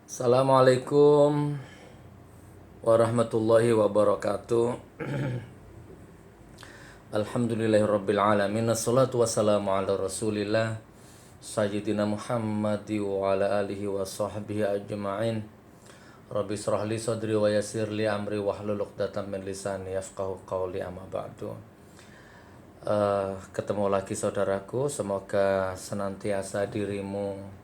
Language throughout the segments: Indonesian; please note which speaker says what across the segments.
Speaker 1: Assalamualaikum warahmatullahi wabarakatuh. Alhamdulillahirrabbilalamin. Assalatu wassalamu ala rasulillah Sayyidina Muhammad wa ala alihi wa sahbihi ajma'in. Rabbi israh li sadri wa yassir li amri wahlul 'uqdatam min lisani yafqahu qawli, amma ba'du. Ketemu lagi saudaraku, semoga senantiasa dirimu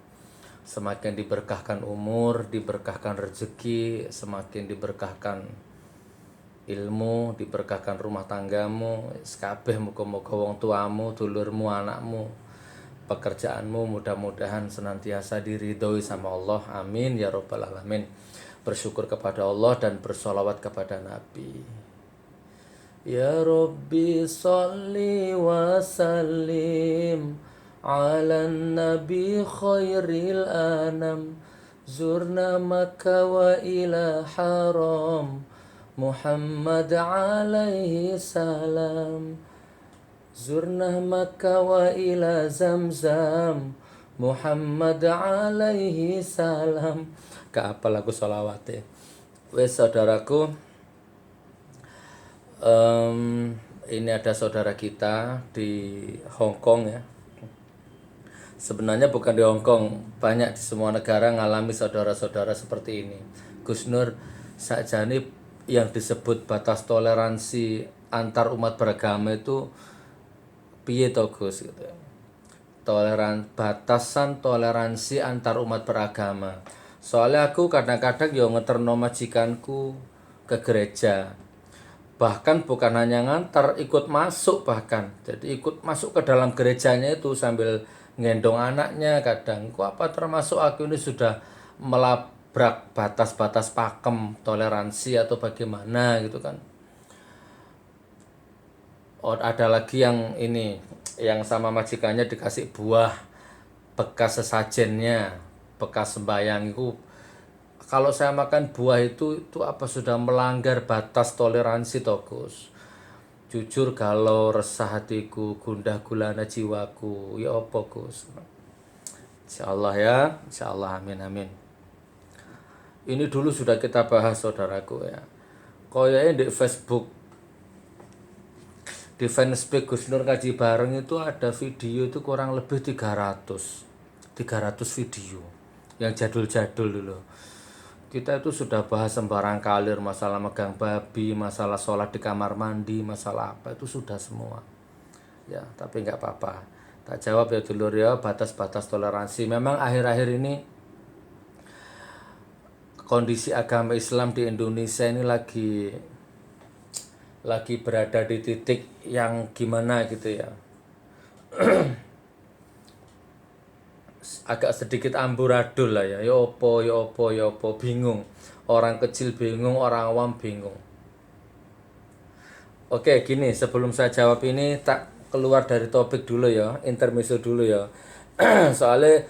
Speaker 1: semakin diberkahkan umur, diberkahkan rezeki, semakin diberkahkan ilmu, diberkahkan rumah tanggamu, kabeh muga-muga wong tuamu, dulurmu, anakmu, pekerjaanmu mudah-mudahan senantiasa diridhoi sama Allah. Amin ya rabbal alamin. Bersyukur kepada Allah dan bersolawat kepada Nabi. Ya Rabbi sholli wa sallim ala nabi khairil anam, zurna Makkah wa ila haram Muhammad alaihi salam, zurna Makkah wa ila zamzam Muhammad alaihi salam. Gak apa lagu sholawatnya. Wes saudaraku, ini ada saudara kita di Hong Kong ya. Sebenarnya bukan di Hong Kong, banyak di semua negara ngalami saudara-saudara seperti ini. Gus Nur, sakjane yang disebut batas toleransi antar umat beragama itu piye to Gus gitu ya. Batasan toleransi antar umat beragama. Soalnya aku kadang-kadang yo ngeterno majikanku ke gereja. Bahkan bukan hanya ngantar, ikut masuk bahkan. Jadi ikut masuk ke dalam gerejanya itu sambil ngendong anaknya kadang. Apa termasuk aku ini sudah melabrak batas-batas pakem toleransi atau bagaimana gitu kan. Oh, ada lagi yang ini, yang sama majikannya dikasih buah bekas sesajennya, bekas sembayang itu. Kalau saya makan buah itu apa sudah melanggar batas toleransi toh Gus? Jujur kalau resah hatiku, gundah gulana jiwaku, ya apa Gus? Insyaallah ya, insyaallah, amin amin. Ini dulu sudah kita bahas saudaraku ya. Koyaknya di Facebook Gus Nur Ngaji Bareng itu ada video itu kurang lebih 300 video yang jadul-jadul dulu. Kita itu sudah bahas sembarang kalir, masalah megang babi, masalah sholat di kamar mandi, masalah apa itu sudah semua. Ya, tapi nggak apa-apa. Tak jawab ya dulur ya, batas-batas toleransi. Memang akhir-akhir ini kondisi agama Islam di Indonesia ini lagi berada di titik yang gimana gitu ya. Agak sedikit amburadul lah ya. Ya opo, bingung. Orang kecil bingung, orang awam bingung. Oke, gini, sebelum saya jawab ini tak keluar dari topik dulu ya, intermezzo dulu ya. Soalnya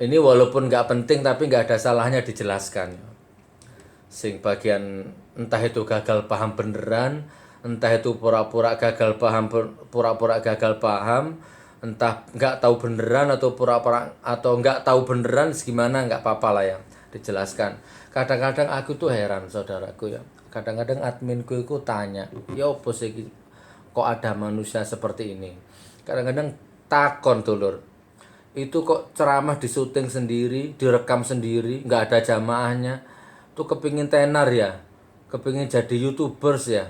Speaker 1: ini walaupun nggak penting tapi nggak ada salahnya dijelaskan. Sing bagian entah itu gagal paham beneran, entah itu pura-pura gagal paham, entah nggak tahu beneran atau pura-pura atau nggak tahu beneran gimana, nggak apa-apa lah ya dijelaskan. Kadang-kadang aku tuh heran saudaraku ya, kadang-kadang adminku itu tanya, ya apa sih kok ada manusia seperti ini. Kadang-kadang takon dulur, itu kok ceramah disuting sendiri, direkam sendiri, nggak ada jamaahnya, tuh kepingin tenar ya, kepingin jadi YouTubers ya,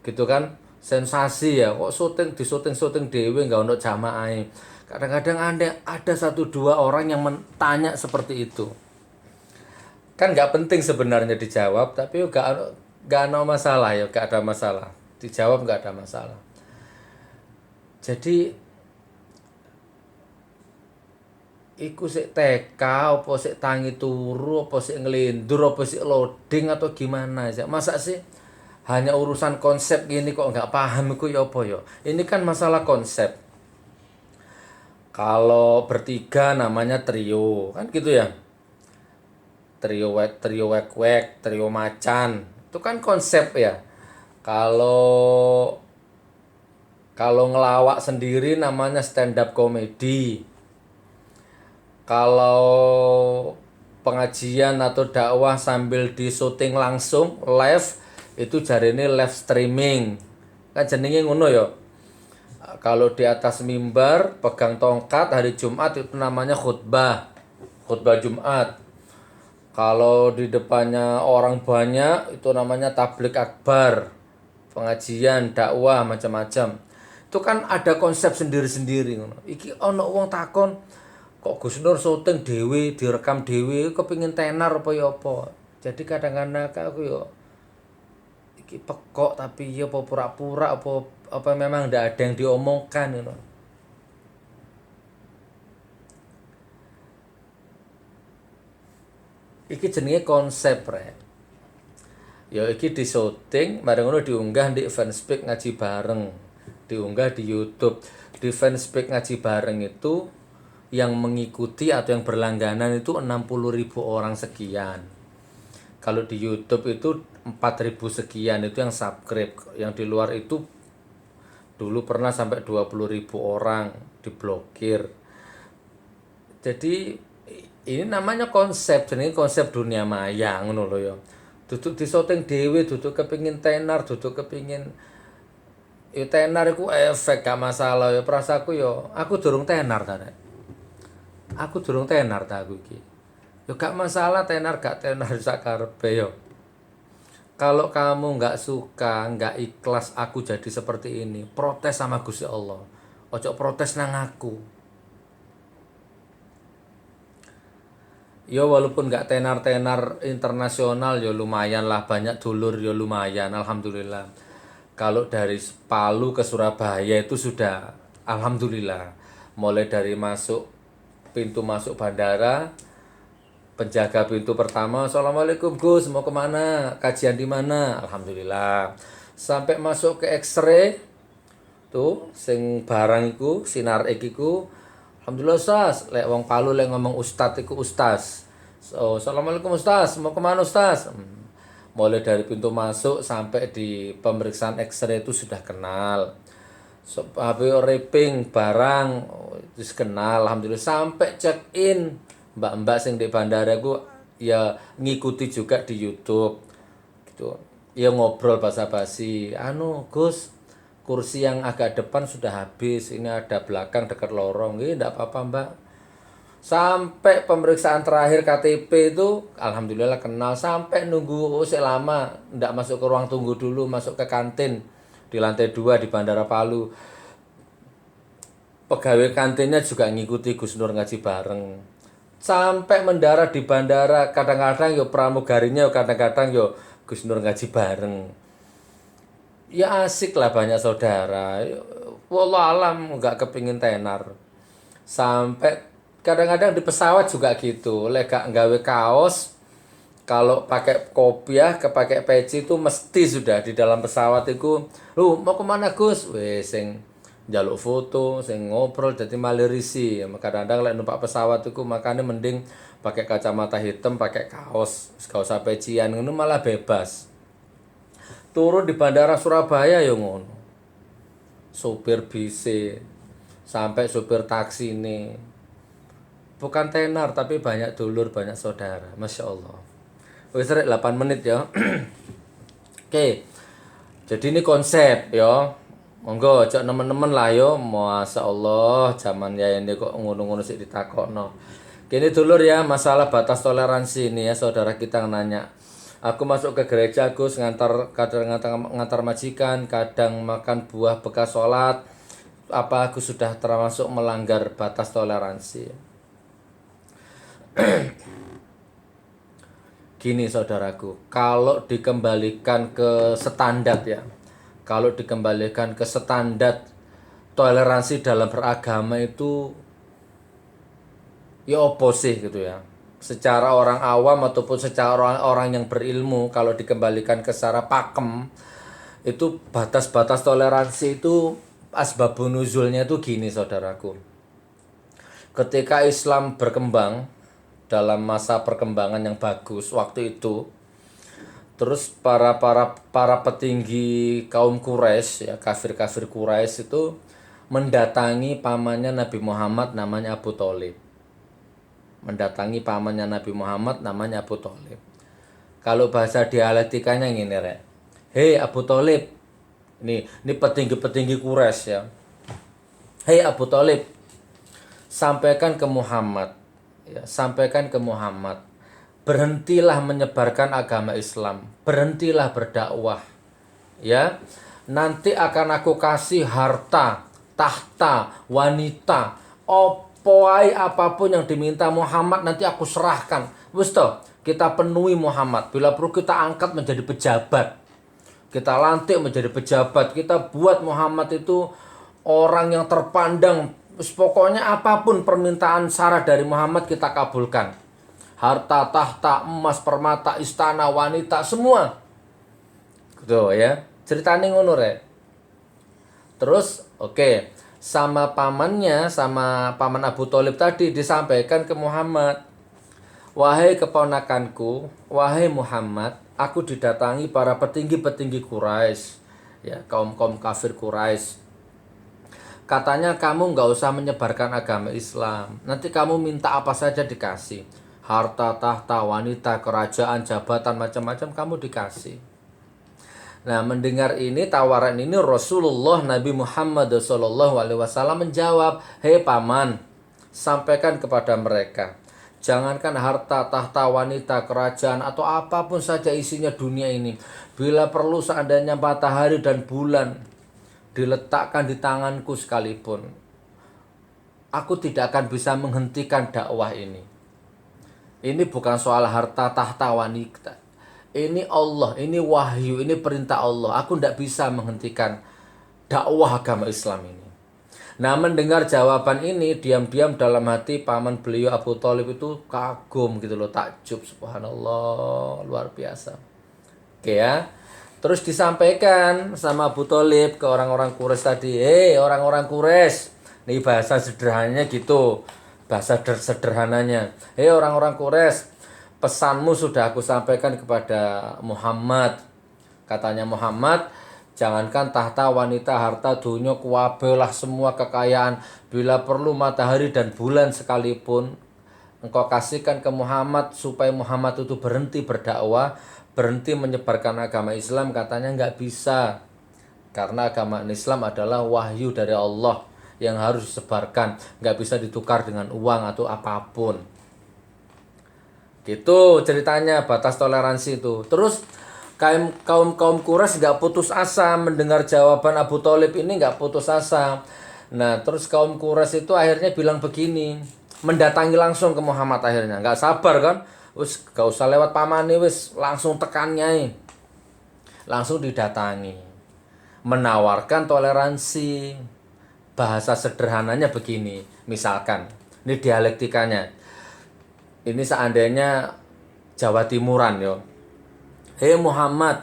Speaker 1: gitu kan, sensasi ya, kok syuting dewe nggak untuk jamaah. Kadang-kadang ada satu dua orang yang tanya seperti itu, kan nggak penting sebenarnya dijawab, tapi nggak ada masalah ya, nggak ada masalah dijawab, nggak ada masalah. Jadi iku sik TK, apa sik tangi turu, apa sik ngelindur, apa sik loading atau gimana aja. Masa sih hanya urusan konsep gini kok nggak paham iku ya apa ya. Ini kan masalah konsep. Kalau bertiga namanya trio, kan gitu ya. Trio wek, trio macan. Itu kan konsep ya. Kalau ngelawak sendiri namanya stand up comedy. Kalau pengajian atau dakwah sambil di syuting langsung live itu jarine live streaming. Kan jenenge ngono ya. Kalau di atas mimbar pegang tongkat hari Jumat itu namanya khutbah. Khutbah Jumat. Kalau di depannya orang banyak itu namanya tablik akbar. Pengajian, dakwah macam-macam. Itu kan ada konsep sendiri-sendiri ngono. Iki ana wong takon, kok Gus Nur syuting dhewe, direkam dhewe, kepengin tenar apa ya apa. Jadi kadang-kadang aku yo iki pekok tapi ya apa pura-pura apa memang ndak ada yang diomongkan ngono. Iki jenenge konsep rek. Ya iki di syuting, bareng ngono diunggah di Fanspeak ngaji bareng. Diunggah di YouTube. Di Fanspeak ngaji bareng itu yang mengikuti atau yang berlangganan itu 60.000 orang sekian. Kalau di YouTube itu 4.000 sekian itu yang subscribe. Yang di luar itu dulu pernah sampai 20.000 orang diblokir. Jadi ini namanya konsep, jenenge konsep dunia maya ngono lho ya. Duduk di syuting dhewe, duduk kepingin tenar, duduk kepingin ya tenar iku efek gak masalah ya. Perasaku ya, aku durung tenar ta. Aku durung tenar ta aku iki. Ya gak masalah tenar gak tenar sakarepe ya. Kalau kamu nggak suka, nggak ikhlas aku jadi seperti ini, protes sama Gusti Allah. Ojo protes nang aku. Ya walaupun nggak tenar-tenar internasional ya lumayan lah, banyak dulur ya lumayan, alhamdulillah. Kalau dari Palu ke Surabaya itu sudah alhamdulillah. Mulai dari pintu masuk bandara, penjaga pintu pertama, Assalamualaikum Gus, mau kemana? Kajian di mana? Alhamdulillah. Sampai masuk ke X-ray, tuh, sing barang iku, sinar iku, alhamdulillah Ustaz, lek wong Palu lek ngomong ustaz iku ustaz. So, Assalamualaikum Ustaz, mau kemana Ustaz? Mulai dari pintu masuk sampai di pemeriksaan X-ray itu sudah kenal. So, HP raping barang itu kenal, alhamdulillah sampai check in. Mbak-mbak sing di bandara ku ya ngikuti juga di YouTube. Gitu. Ya ngobrol basa-basi. Gus, kursi yang agak depan sudah habis, ini ada belakang dekat lorong. Ini enggak apa-apa Mbak. Sampai pemeriksaan terakhir KTP itu alhamdulillah kenal, sampai nunggu lama, enggak masuk ke ruang tunggu dulu, masuk ke kantin di lantai 2 di Bandara Palu. Pegawai kantinnya juga ngikuti Gus Nur ngaji bareng. Sampai mendarat di bandara, kadang-kadang yo pramugarinya, kadang-kadang yo Gus Nur ngaji bareng. Ya asik lah banyak saudara. Wallahualam nggak kepingin tenar. Sampai kadang-kadang di pesawat juga gitu. Lek gak nggawe kaos, kalau pakai kopiah, kepakai peci itu mesti sudah di dalam pesawat itu. Lu mau kemana Gus? Wes sing jaluk foto, sing ngobrol jadi malerisi. Kadang-kadang lek numpak pesawat itu makanya mending pakai kacamata hitam, pakai kaos, gak usah pecian ngono malah bebas. Turun di bandara Surabaya ya ngono. Sopir bis sampai sopir taksi ini. Bukan tenar tapi banyak dulur, banyak saudara. Masya Allah. Wis 8 menit ya. Oke. Jadi ini konsep ya. Monggo cok nemen-nemen lah yo. Masya Allah, zaman ya ini kok ngono-ngono sih ditakokno. Gini dulur ya, masalah batas toleransi ini ya saudara kita nanya. Aku masuk ke gereja Gus, kadang ngantar majikan, kadang makan buah bekas sholat. Apa aku sudah termasuk melanggar batas toleransi? Gini saudaraku, kalau dikembalikan ke standar ya, kalau dikembalikan ke standar toleransi dalam beragama itu ya opo sih gitu ya. Secara orang awam ataupun secara orang yang berilmu, kalau dikembalikan ke secara pakem, itu batas-batas toleransi itu asbabun nuzulnya itu gini saudaraku. Ketika Islam berkembang dalam masa perkembangan yang bagus waktu itu, terus para petinggi kaum Quraisy ya, kafir-kafir Quraisy itu mendatangi pamannya Nabi Muhammad namanya Abu Thalib. mendatangi pamannya Nabi Muhammad namanya Abu Thalib. Kalau bahasa dialektikanya gini, Rek. Hei Abu Thalib. Ini petinggi-petinggi Quraisy ya. Hei Abu Thalib, sampaikan ke Muhammad. Ya, sampaikan ke Muhammad. Berhentilah menyebarkan agama Islam. Berhentilah berdakwah. Ya. Nanti akan aku kasih harta, tahta, wanita, apapun yang diminta Muhammad nanti aku serahkan. Wis toh, kita penuhi Muhammad. Bila perlu kita angkat menjadi pejabat. Kita lantik menjadi pejabat. Kita buat Muhammad itu orang yang terpandang. Pokoknya apapun permintaan syarat dari Muhammad kita kabulkan. Harta, tahta, emas, permata, istana, wanita, semua. Gitu ya. Ceritanya ngono, Rek. Terus oke, sama pamannya, sama paman Abu Thalib tadi disampaikan ke Muhammad. Wahai keponakanku, wahai Muhammad, aku didatangi para petinggi-petinggi Quraisy, ya, kaum-kaum kafir Quraisy. Katanya kamu nggak usah menyebarkan agama Islam. Nanti kamu minta apa saja dikasih. Harta, tahta, wanita, kerajaan, jabatan, macam-macam kamu dikasih. Nah, mendengar ini, tawaran ini, Rasulullah Nabi Muhammad SAW menjawab, hei paman, sampaikan kepada mereka, jangankan harta, tahta, wanita, kerajaan, atau apapun saja isinya dunia ini, bila perlu seandainya matahari dan bulan diletakkan di tanganku sekalipun, aku tidak akan bisa menghentikan dakwah ini. Ini bukan soal harta, tahta, wanita. Ini Allah, ini wahyu, ini perintah Allah. Aku tidak bisa menghentikan dakwah agama Islam ini. Nah, mendengar jawaban ini, diam-diam dalam hati paman beliau Abu Thalib itu kagum gitu loh, takjub, subhanallah, luar biasa. Oke ya. Terus disampaikan sama Abu Thalib ke orang-orang Quraisy tadi, hei orang-orang Quraisy, ini bahasa sederhananya gitu, bahasa sederhananya, hei orang-orang Quraisy, pesanmu sudah aku sampaikan kepada Muhammad. Katanya Muhammad, jangankan tahta, wanita, harta, dunia, kuwabelah semua kekayaan. Bila perlu matahari dan bulan sekalipun, engkau kasihkan ke Muhammad supaya Muhammad itu berhenti berdakwah, berhenti menyebarkan agama Islam. Katanya nggak bisa. Karena agama Islam adalah wahyu dari Allah yang harus disebarkan. Nggak bisa ditukar dengan uang atau apapun. Gitu ceritanya, batas toleransi itu. Terus kaum Quraisy nggak putus asa mendengar jawaban Abu Thalib ini, nggak putus asa. Nah, terus kaum Quraisy itu akhirnya bilang begini, mendatangi langsung ke Muhammad akhirnya. Nggak sabar kan? Wis gak usah lewat pamane, wis langsung tekan Nyai. Langsung didatangi. Menawarkan toleransi. Bahasa sederhananya begini, misalkan, ini dialektikanya. Ini seandainya Jawa Timuran yo. Hei Muhammad.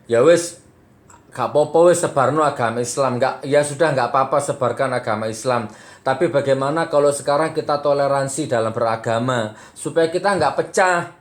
Speaker 1: Ya wis gak apa-apa wis sebarno agama Islam. Ya sudah gak apa-apa sebarkan agama Islam. Tapi bagaimana kalau sekarang kita toleransi dalam beragama supaya kita gak pecah,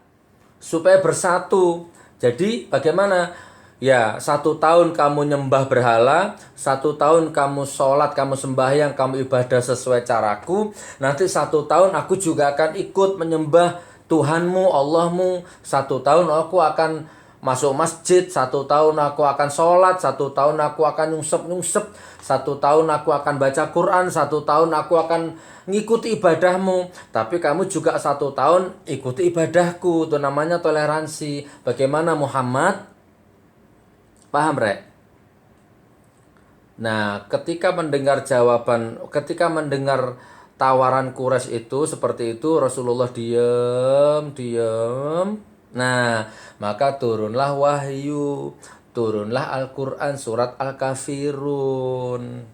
Speaker 1: supaya bersatu. Jadi bagaimana? Ya, 1 tahun kamu nyembah berhala, 1 tahun kamu sholat, kamu sembahyang, kamu ibadah sesuai caraku. Nanti 1 tahun aku juga akan ikut menyembah Tuhanmu, Allahmu. 1 tahun aku akan masuk masjid, 1 tahun aku akan sholat, 1 tahun aku akan nyungsep, 1 tahun aku akan baca Quran, 1 tahun aku akan ngikuti ibadahmu. Tapi kamu juga 1 tahun ikuti ibadahku. Itu namanya toleransi. Bagaimana Muhammad? Paham, Rek? Nah, ketika mendengar tawaran Quraisy itu seperti itu, Rasulullah diam. Nah, maka turunlah wahyu, turunlah Al-Qur'an surat Al-Kafirun.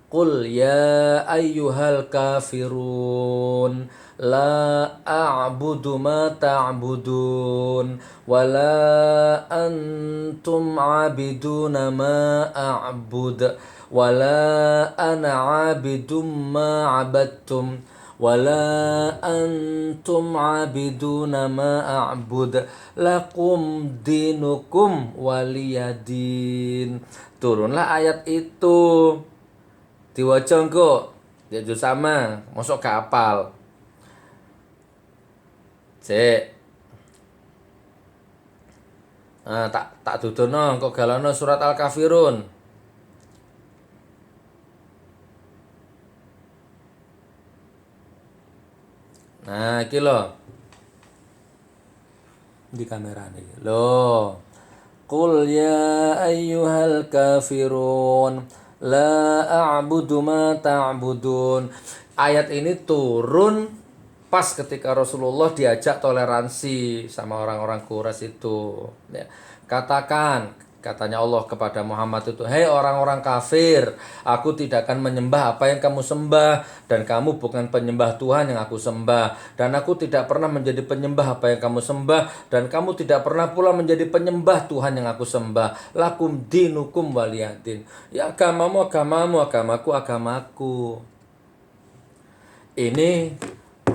Speaker 1: Qul ya ayyuhal kafirun la a'budu ma ta'budun wa la antum 'abiduna ma a'bud wa la ana 'abidum ma 'abadtum wa la antum 'abiduna ma a'bud lakum dinukum waliyadin. Turunlah ayat itu. Diwaca engko. Ya juz sama, mosok gak apal. Cek. Nah, tak dudono kok galano surat Al-Kafirun. Nah, iki lho. Di kamera nih. Loh. Qul ya ayyuhal kafirun la a'budu ma ta'budun. Ayat ini turun pas ketika Rasulullah diajak toleransi sama orang-orang Quraisy itu. Ya. Katakan, katanya Allah kepada Muhammad itu, hei orang-orang kafir, aku tidak akan menyembah apa yang kamu sembah, dan kamu bukan penyembah Tuhan yang aku sembah, dan aku tidak pernah menjadi penyembah apa yang kamu sembah, dan kamu tidak pernah pula menjadi penyembah Tuhan yang aku sembah. Lakum dinukum waliyadin. Ya agamamu agamamu, agamaku agamaku.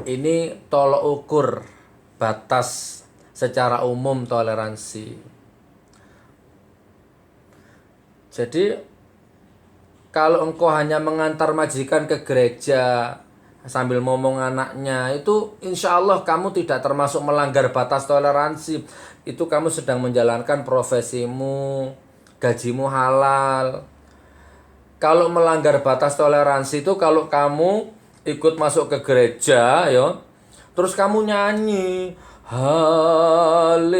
Speaker 1: Ini tolok ukur batas secara umum toleransi. Jadi kalau engkau hanya mengantar majikan ke gereja sambil ngomong anaknya, itu insya Allah kamu tidak termasuk melanggar batas toleransi. Itu kamu sedang menjalankan profesimu, gajimu halal. Kalau melanggar batas toleransi itu kalau kamu ikut masuk ke gereja, yo, terus kamu nyanyi haleluya,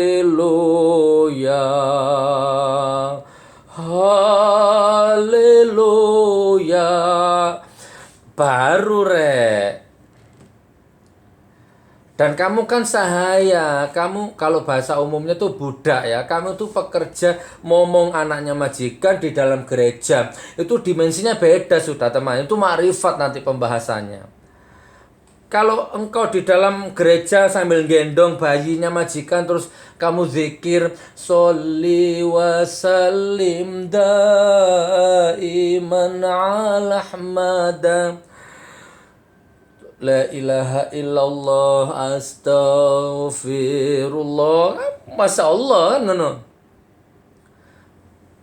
Speaker 1: haleluya, baru rek. Dan kamu kan sahaya, kamu kalau bahasa umumnya tuh budak ya, kamu tuh pekerja ngomong anaknya majikan di dalam gereja. Itu dimensinya beda sudah teman, itu makrifat nanti pembahasannya. Kalau engkau di dalam gereja sambil gendong bayinya majikan terus kamu zikir sholli wa sallim daiman ala ahmada la ilaha illallah astaghfirullah. Masya Allah, no.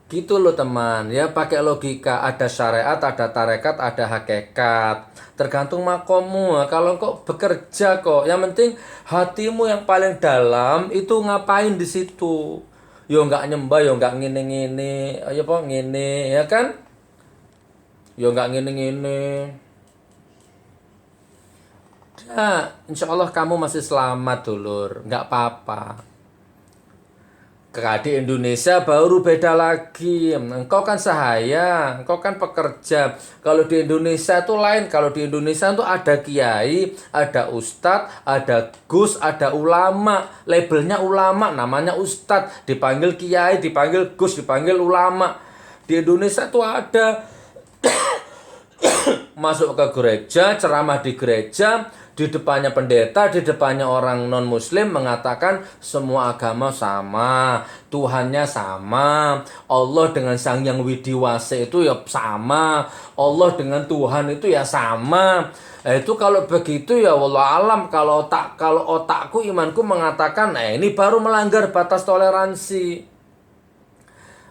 Speaker 1: Gitu loh teman, ya pakai logika, ada syariat, ada tarekat, ada hakikat. Tergantung makommu. Kalau kok bekerja kok, yang penting hatimu yang paling dalam itu ngapain di situ. Yo nggak nyembah, yo nggak ngene-ngene, ayo po ngene, ya kan? Yo nggak ngene-ngene. Nah, insya Allah kamu masih selamat dulur, nggak apa-apa. Di Indonesia baru beda lagi. Engkau kan sahaya, engkau kan pekerja. Kalau di Indonesia itu lain. Kalau di Indonesia itu ada kiai, ada ustadz, ada gus, ada ulama. Labelnya ulama, namanya ustadz. Dipanggil kiai, dipanggil gus, dipanggil ulama. Di Indonesia itu ada masuk ke gereja, ceramah di gereja, di depannya pendeta, di depannya orang non-muslim mengatakan semua agama sama, Tuhannya sama, Allah dengan Sang Yang Widiwase itu ya sama, Allah dengan Tuhan itu ya sama. Itu kalau begitu ya wallah alam, kalau otakku, imanku mengatakan ini baru melanggar batas toleransi.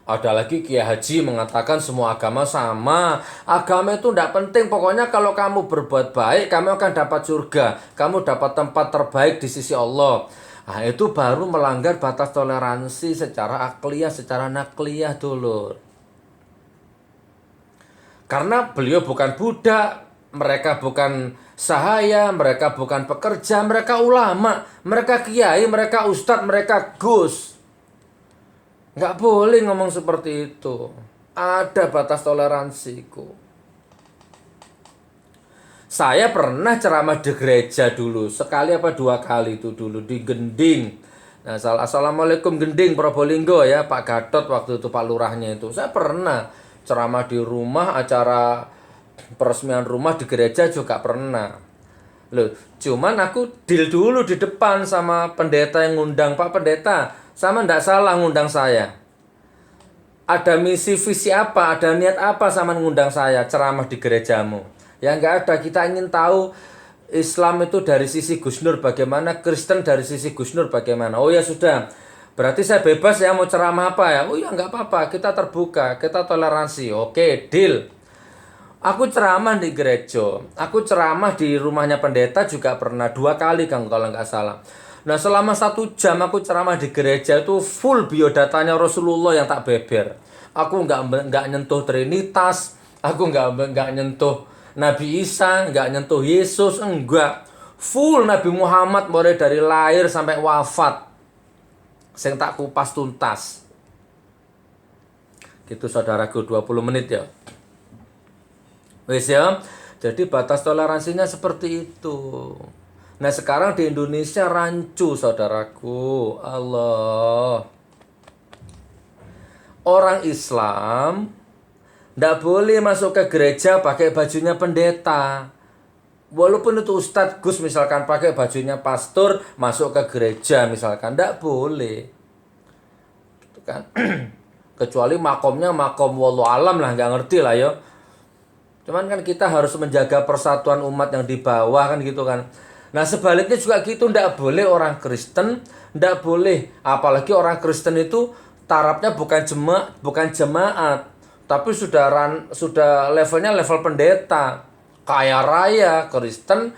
Speaker 1: Ada lagi Kiai Haji mengatakan semua agama sama. Agama itu tidak penting. Pokoknya kalau kamu berbuat baik, kamu akan dapat surga. Kamu dapat tempat terbaik di sisi Allah. Nah, itu baru melanggar batas toleransi secara akliyah, secara nakliyah dulu. Karena beliau bukan budak. Mereka bukan sahaya, mereka bukan pekerja, mereka ulama. Mereka kiai, mereka ustadz, mereka gus. Nggak boleh ngomong seperti itu. Ada batas toleransiku. Saya pernah ceramah di gereja dulu. Sekali apa dua kali itu dulu. Di Gending. Nah, assalamualaikum Gending Probolinggo ya. Pak Gatot waktu itu Pak Lurahnya itu. Saya pernah ceramah di rumah. Acara peresmian rumah di gereja juga pernah. Loh, cuman aku deal dulu di depan sama pendeta yang ngundang. Pak Pendeta, sama ndak salah ngundang saya. Ada misi visi apa, ada niat apa sama ngundang saya ceramah di gerejamu? Ya nggak ada, kita ingin tahu Islam itu dari sisi Gus Nur bagaimana, Kristen dari sisi Gus Nur bagaimana. Oh ya sudah, berarti saya bebas ya mau ceramah apa ya? Oh ya nggak apa-apa, kita terbuka, kita toleransi. Oke, deal. Aku ceramah di gereja, aku ceramah di rumahnya pendeta juga pernah 2 kali Kang kalau nggak salah. Nah selama 1 jam aku ceramah di gereja itu full biodatanya Rasulullah yang tak beber. Aku nggak nyentuh Trinitas, aku nggak nyentuh Nabi Isa, nggak nyentuh Yesus, enggak. Full Nabi Muhammad mulai dari lahir sampai wafat. Sing tak kupas tuntas. Gitu saudaraku 20 menit ya. Wis ya. Jadi batas toleransinya seperti itu. Nah sekarang di Indonesia rancu saudaraku. Allah. Orang Islam ndak boleh masuk ke gereja pakai bajunya pendeta. Walaupun itu Ustadz Gus misalkan pakai bajunya pastor masuk ke gereja misalkan. Ndak boleh. Gitu kan. Kecuali makomnya makom wallahu alam lah. Nggak ngerti lah ya. Cuman kan kita harus menjaga persatuan umat yang di bawah kan gitu kan. Nah sebaliknya juga gitu, ndak boleh orang Kristen, ndak boleh. Apalagi orang Kristen itu tarafnya bukan jemaat, tapi sudah levelnya level pendeta, kaya raya Kristen,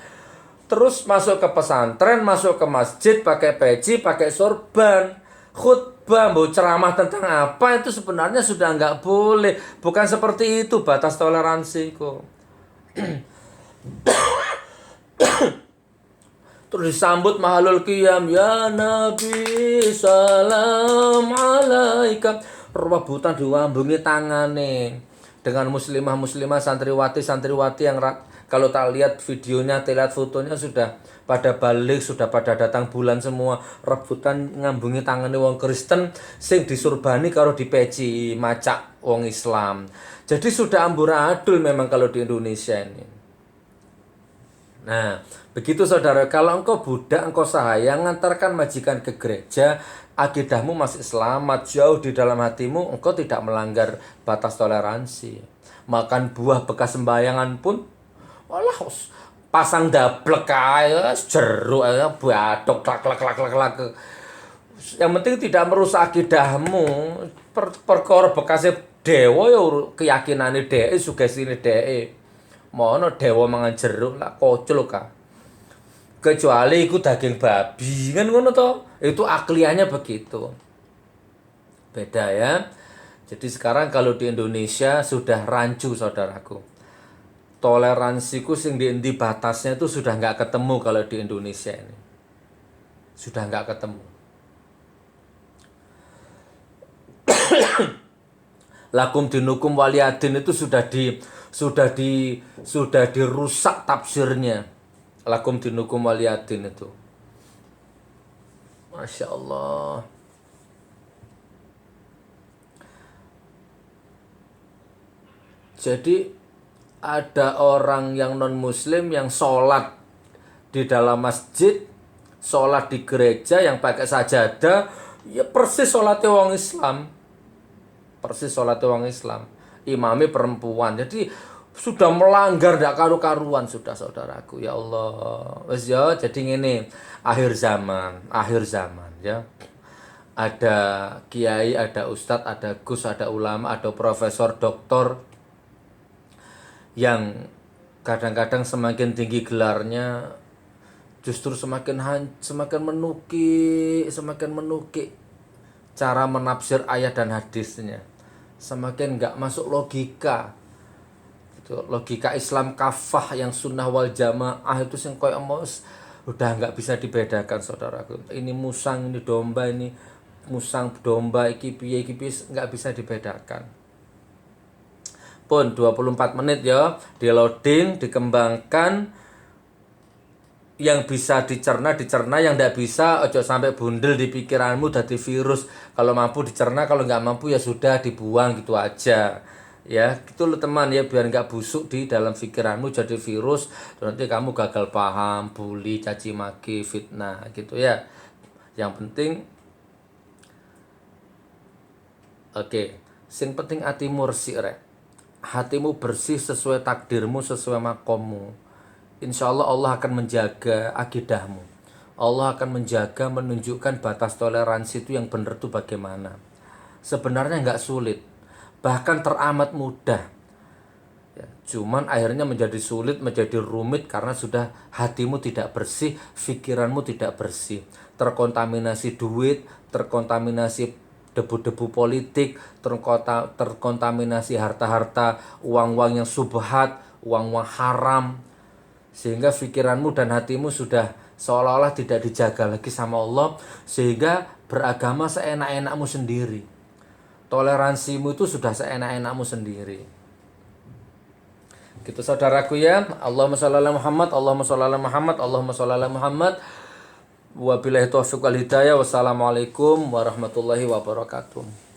Speaker 1: terus masuk ke pesantren, masuk ke masjid, pakai peci, pakai sorban, khutbah, mau ceramah tentang apa itu sebenarnya sudah nggak boleh. Bukan seperti itu batas toleransi kok. Terus disambut mahalul qiyam, ya Nabi salam alaika. Rebutan diwambungi tangane dengan muslimah santriwati yang kalau tak lihat videonya, tak lihat fotonya sudah pada balik, sudah pada datang bulan semua, rebutan ngambungi tangane wong Kristen sing disurbani karo dipeci macak wong Islam. Jadi sudah amburadul memang kalau di Indonesia ini. Nah, begitu saudara, kalau engkau budak, engkau sahaya, ngantarkan majikan ke gereja, akidahmu masih selamat, jauh di dalam hatimu, engkau tidak melanggar batas toleransi. Makan buah bekas sembayangan pun, walah, pasang dablek aja, jeruk aja, batok, klak. Yang penting tidak merusak akidahmu. Perkara bekasnya dewa ya keyakinannya dewa, sugestine dewa. Mono dewa mangan jeruk lah kocul kah. Kecuali itu daging babi kan ngono to. Itu akliannya begitu. Beda ya. Jadi sekarang kalau di Indonesia sudah rancu saudaraku. Toleransiku sing di batasnya itu sudah nggak ketemu kalau di Indonesia ini. Sudah nggak ketemu. Lakum dinukum waliyadin itu sudah dirusak tafsirnya. Lakum dinukum waliyadin itu. Masya Allah. Jadi ada orang yang non muslim yang sholat di dalam masjid, sholat di gereja yang pakai sajadah, ya persis sholatnya orang Islam. Persis sholatnya orang Islam. Imamnya perempuan. Jadi sudah melanggar tidak karu-karuan sudah saudaraku. Ya Allah. Wes ya, jadi ini akhir zaman ya. Ada kiai, ada ustadz, ada gus, ada ulama, ada profesor, doktor yang kadang-kadang semakin tinggi gelarnya justru semakin menukik cara menafsir ayat dan hadisnya. Semakin nggak masuk logika. Logika Islam kafah yang sunnah wal jamaah itu yang koyo emos udah nggak bisa dibedakan saudaraku. Ini musang, ini domba, ini musang domba, iki piye nggak bisa dibedakan. Pun 24 menit ya, di loading, dikembangkan, yang bisa dicerna, yang tidak bisa ojo sampai bundel di pikiranmu dari virus. Kalau mampu dicerna, kalau nggak mampu ya sudah dibuang gitu aja. Ya gitu loh teman ya, biar nggak busuk di dalam pikiranmu jadi virus, nanti kamu gagal paham, bully, caci maki, fitnah gitu ya. Yang penting sing penting hatimu bersih rek. Hatimu bersih sesuai takdirmu, sesuai makommu. Insya Allah Allah akan menjaga akidahmu. Allah akan menjaga, menunjukkan batas toleransi itu yang benar itu bagaimana. Sebenarnya nggak sulit, bahkan teramat mudah. Ya, Cuman akhirnya menjadi sulit, menjadi rumit karena sudah hatimu tidak bersih, pikiranmu tidak bersih. Terkontaminasi duit, terkontaminasi debu-debu politik, terkontaminasi harta-harta, uang-uang yang subhat, uang-uang haram. Sehingga pikiranmu dan hatimu sudah seolah-olah tidak dijaga lagi sama Allah, sehingga beragama seenak-enakmu sendiri. Toleransimu itu sudah seenak-enakmu sendiri. Gitu saudaraku ya. Allahumma sholli ala Muhammad, Allahumma sholli ala Muhammad, Allahumma sholli ala Muhammad. Wabillahi taufiq wal hidayah. Wassalamualaikum warahmatullahi wabarakatuh.